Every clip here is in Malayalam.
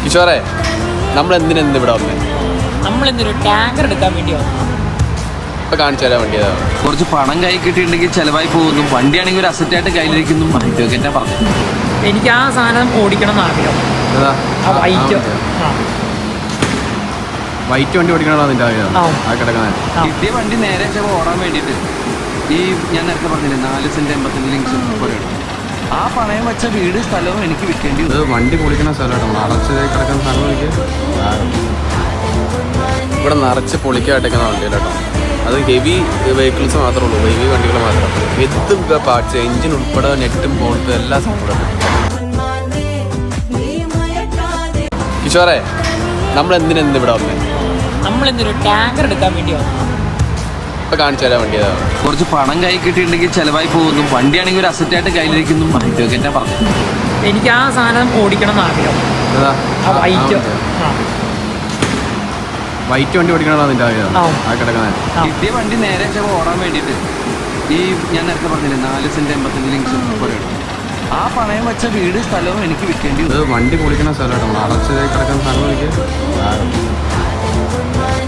കിഷോറെ, നമ്മൾ എന്തിനെന്ത് ഇവിടെ വന്നേ? നമ്മളെന്തൊരു ടാങ്കർ എടുക്കാൻ വേണ്ടി വന്നു. ഇപ്പൊ കാണിച്ചു തരാൻ വേണ്ടിയതാണ്. കുറച്ച് പണം കൈ കിട്ടിയിട്ടുണ്ടെങ്കിൽ ചിലവായി പോകുന്നു. വണ്ടിയാണെങ്കിൽ ഒരു അസറ്റായിട്ട് കയ്യിലിരിക്കുന്നു. മൈൻഡൊക്കെ പറഞ്ഞു. എനിക്ക് ആ സാധനം ഓടിക്കണം എന്ന് ആഗ്രഹം. ആ വൈറ്റ് വൈറ്റ് വണ്ടി ഓടിക്കണോ നിന്റെ ആഗ്രഹം? ആ കിടക്കുന്നത് കിട്ടിയ വണ്ടി നേരെ ഓടാൻ വേണ്ടിയിട്ട് ഈ ഞാൻ നേരത്തെ പറഞ്ഞില്ലേ 4 സെന്റ് 85 ലിങ്സ് പോലെയാണ്. ആ പണയം വെച്ച വീട് സ്ഥലവും എനിക്ക് വിൽക്കേണ്ടി ഇത് വണ്ടി പൊളിക്കണ സ്ഥലമായിട്ടോ. നിറച്ച് കിടക്കുന്ന സ്ഥലം എനിക്ക് ഇവിടെ നിറച്ച് പൊളിക്കായിട്ടേക്കുന്ന വണ്ടിയിലാട്ടോ. അത് ഹെവി വെഹിക്കിൾസ് മാത്രമേ ഉള്ളൂ, ഹെവി വണ്ടികൾ മാത്രം. വിത്ത് പാർട്സ്, എഞ്ചിൻ ഉൾപ്പെടെ നെറ്റും ബോൾട്ടും എല്ലാ സംഭവം. കിഷോറെ, നമ്മൾ എന്തിനെന്ത് ഇവിടെ വന്നേ? നമ്മളെന്തൊരു ടാങ്കർ എടുക്കാൻ വേണ്ടി വന്നു. ഇപ്പൊ കാണിച്ചു തരാൻ വേണ്ടിയതാണ്. കുറച്ച് പണം കൈ കിട്ടിയിട്ടുണ്ടെങ്കിൽ ചിലവായി പോകുന്നു. വണ്ടിയാണെങ്കിൽ ഒരു അസറ്റായിട്ട് കയ്യിലിരിക്കുന്നു. മൈൻഡൊക്കെ പറഞ്ഞു. എനിക്ക് ആ സാധനം ഓടിക്കണം എന്ന് ആഗ്രഹം. ആ വൈറ്റ് വൈറ്റ് വണ്ടി ഓടിക്കണോ നിന്റെ ആഗ്രഹം? ആ കിടക്കുന്നത് കിട്ടിയ വണ്ടി നേരെ ഓടാൻ വേണ്ടിയിട്ട് ഈ ഞാൻ നേരത്തെ പറഞ്ഞില്ലേ 4 സെന്റ് 85 ലിങ്സ് പോലെയാണ്. ആ പണയം വെച്ച വീട് സ്ഥലവും എനിക്ക് വിൽക്കേണ്ടി ഇത് വണ്ടി പൊളിക്കണ സ്ഥലമായിട്ടോ. നിറച്ച് കിടക്കുന്ന സ്ഥലം എനിക്ക്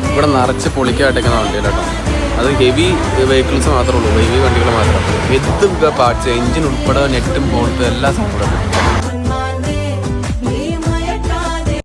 ഇവിടെ നിറച്ച് പൊളിക്കായിട്ടേക്കുന്ന വണ്ടിയിലാട്ടോ. അത് ഹെവി വെഹിക്കിൾസ് മാത്രമേ ഉള്ളൂ, ഹെവി വണ്ടികൾ മാത്രം. വിത്ത് പാർട്സ്, എഞ്ചിൻ ഉൾപ്പെടെ നെറ്റും ബോൾട്ടും എല്ലാ സംഭവം.